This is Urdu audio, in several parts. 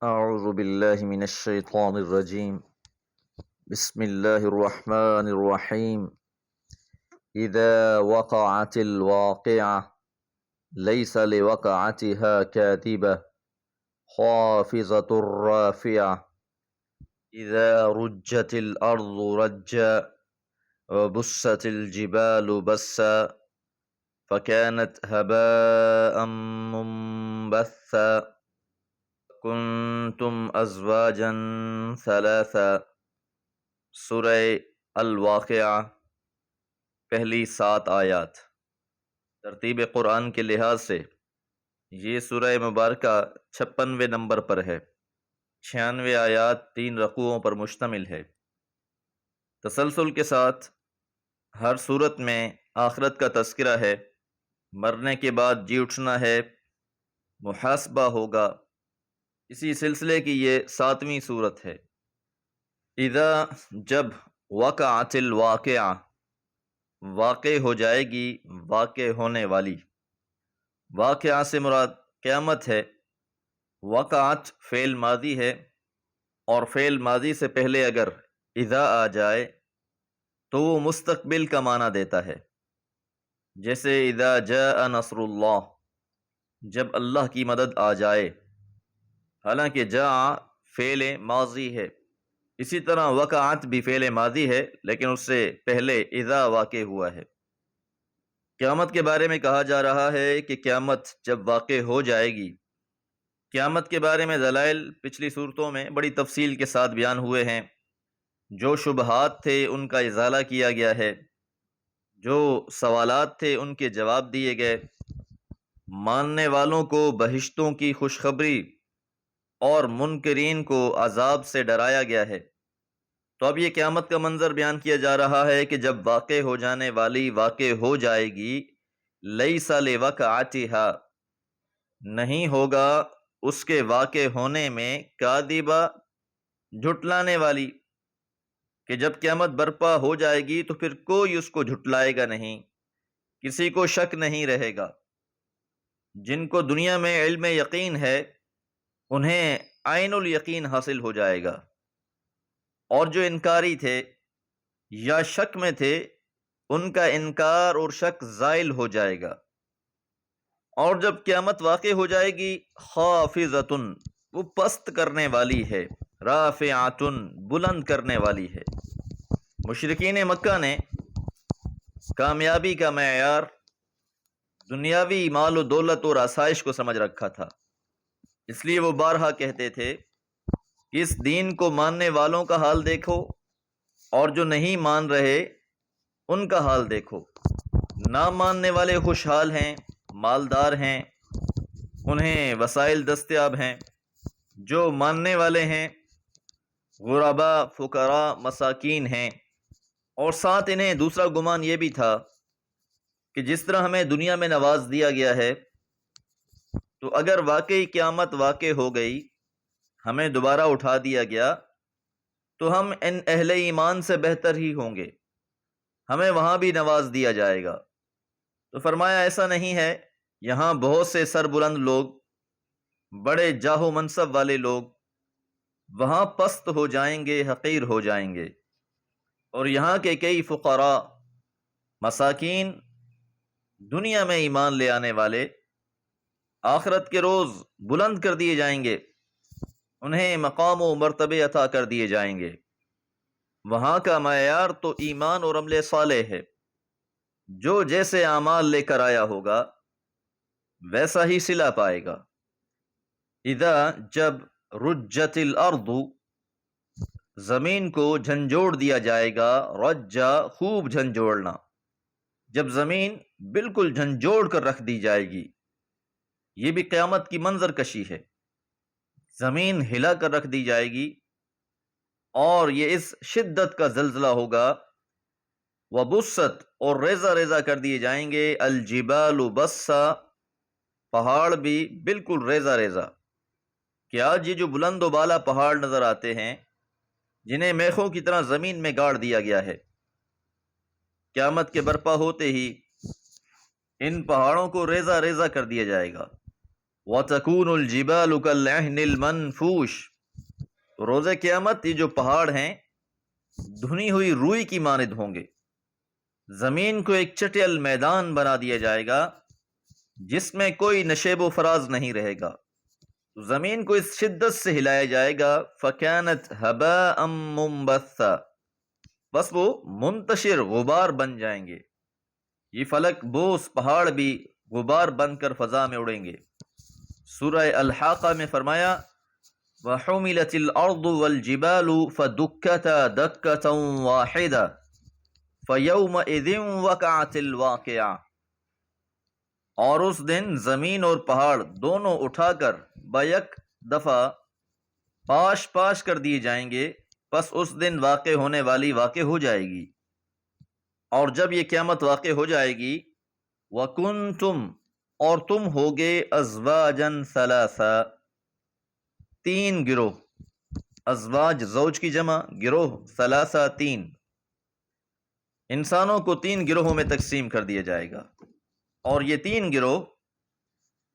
أعوذ بالله من الشيطان الرجيم. بسم الله الرحمن الرحيم. إذا وقعت الواقعة ليس لوقعتها كاذبة خافضة رافعة إذا رجت الأرض رجا وبست الجبال بسا فكانت هباء منبثا کنتم ازواجا ثلاثا۔ سورہ الواقعہ، پہلی 7 آیات۔ ترتیب قرآن کے لحاظ سے یہ سورہ مبارکہ 56ویں نمبر پر ہے۔ 96 آیات 3 رکوعوں پر مشتمل ہے۔ تسلسل کے ساتھ ہر صورت میں آخرت کا تذکرہ ہے، مرنے کے بعد جی اٹھنا ہے، محاسبہ ہوگا۔ اسی سلسلے کی یہ 7ویں صورت ہے۔ اذا، جب، وقعت الواقعہ، واقع ہو جائے گی، واقع ہونے والی۔ واقعہ سے مراد قیامت ہے۔ وقعت فعل ماضی ہے، اور فعل ماضی سے پہلے اگر اذا آ جائے تو وہ مستقبل کا معنی دیتا ہے، جیسے اذا جاء نصر اللہ، جب اللہ کی مدد آ جائے۔ حالانکہ جاء فعل ماضی ہے، اسی طرح وقعت بھی فعل ماضی ہے، لیکن اس سے پہلے اذا واقع ہوا ہے۔ قیامت کے بارے میں کہا جا رہا ہے کہ قیامت جب واقع ہو جائے گی۔ قیامت کے بارے میں دلائل پچھلی صورتوں میں بڑی تفصیل کے ساتھ بیان ہوئے ہیں۔ جو شبہات تھے ان کا ازالہ کیا گیا ہے، جو سوالات تھے ان کے جواب دیے گئے، ماننے والوں کو بہشتوں کی خوشخبری اور منکرین کو عذاب سے ڈرایا گیا ہے۔ تو اب یہ قیامت کا منظر بیان کیا جا رہا ہے کہ جب واقع ہو جانے والی واقع ہو جائے گی، لیس لوقعتھا، نہیں ہوگا اس کے واقع ہونے میں کاذبہ، جھٹلانے والی، کہ جب قیامت برپا ہو جائے گی تو پھر کوئی اس کو جھٹلائے گا نہیں، کسی کو شک نہیں رہے گا۔ جن کو دنیا میں علم یقین ہے انہیں عین الیقین حاصل ہو جائے گا، اور جو انکاری تھے یا شک میں تھے ان کا انکار اور شک زائل ہو جائے گا۔ اور جب قیامت واقع ہو جائے گی، خافضۃ، وہ پست کرنے والی ہے، رافعۃ، بلند کرنے والی ہے۔ مشرکین مکہ نے کامیابی کا معیار دنیاوی مال و دولت اور آسائش کو سمجھ رکھا تھا، اس لیے وہ بارہا کہتے تھے کہ اس دین کو ماننے والوں کا حال دیکھو، اور جو نہیں مان رہے ان کا حال دیکھو۔ نہ ماننے والے خوشحال ہیں، مالدار ہیں، انہیں وسائل دستیاب ہیں۔ جو ماننے والے ہیں غربا، فقراء، مساکین ہیں۔ اور ساتھ انہیں دوسرا گمان یہ بھی تھا کہ جس طرح ہمیں دنیا میں نواز دیا گیا ہے، تو اگر واقعی قیامت واقع ہو گئی، ہمیں دوبارہ اٹھا دیا گیا، تو ہم ان اہل ایمان سے بہتر ہی ہوں گے، ہمیں وہاں بھی نواز دیا جائے گا۔ تو فرمایا ایسا نہیں ہے، یہاں بہت سے سربلند لوگ، بڑے جاہ و منصب والے لوگ وہاں پست ہو جائیں گے، حقیر ہو جائیں گے، اور یہاں کے کئی فقراء، مساکین، دنیا میں ایمان لے آنے والے آخرت کے روز بلند کر دیے جائیں گے، انہیں مقام و مرتبے عطا کر دیے جائیں گے۔ وہاں کا معیار تو ایمان اور عمل صالح ہے، جو جیسے اعمال لے کر آیا ہوگا ویسا ہی صلہ پائے گا۔ اذا، جب، رجت الارض، زمین کو جھنجھوڑ دیا جائے گا، رجا، خوب جھنجھوڑنا، جب زمین بالکل جھنجھوڑ کر رکھ دی جائے گی۔ یہ بھی قیامت کی منظر کشی ہے، زمین ہلا کر رکھ دی جائے گی، اور یہ اس شدت کا زلزلہ ہوگا۔ وبست، اور ریزہ ریزہ کر دیے جائیں گے، الجبال بسا، پہاڑ بھی بالکل ریزہ ریزہ۔ کہ آج یہ جو بلند و بالا پہاڑ نظر آتے ہیں، جنہیں میخوں کی طرح زمین میں گاڑ دیا گیا ہے، قیامت کے برپا ہوتے ہی ان پہاڑوں کو ریزہ ریزہ کر دیا جائے گا، وَتَكُونُ الْجِبَالُ كَالْعِهْنِ الْمَنْفُوشِ، تو روز قیامت یہ جو پہاڑ ہیں دھنی ہوئی روئی کی مانند ہوں گے، زمین کو ایک چٹیل میدان بنا دیا جائے گا جس میں کوئی نشیب و فراز نہیں رہے گا، تو زمین کو اس شدت سے ہلایا جائے گا فَكَانَتْ هَبَاءً مُنبَثًّا، بس وہ منتشر غبار بن جائیں گے، یہ فلک بوس پہاڑ بھی غبار بن کر فضا میں اڑیں گے۔ سورہ الحاقہ میں فرمایا وَحُمِلَتِ الْأَرْضُ وَالْجِبَالُ فَدُكَّتَا دَكَّةً وَاحِدَةً فَيَوْمَئِذٍ وَقَعَتِ الْوَاقِعَةُ، اور اس دن زمین اور پہاڑ دونوں اٹھا کر بیک دفعہ پاش پاش کر دیے جائیں گے، پس اس دن واقع ہونے والی واقع ہو جائے گی۔ اور جب یہ قیامت واقع ہو جائے گی وَكُنْتُمْ، اور تم ہوگے ازواجاً ثلاثا، تین گروہ، ازواج زوج کی جمع، گروہ ثلاثہ تین، انسانوں کو تین گروہوں میں تقسیم کر دیا جائے گا، اور یہ تین گروہ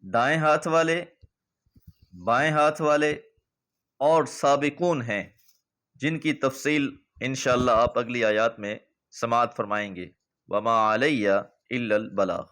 دائیں ہاتھ والے، بائیں ہاتھ والے اور سابقون ہیں، جن کی تفصیل انشاءاللہ آپ اگلی آیات میں سماعت فرمائیں گے۔ وما علیہ الا البلاغ۔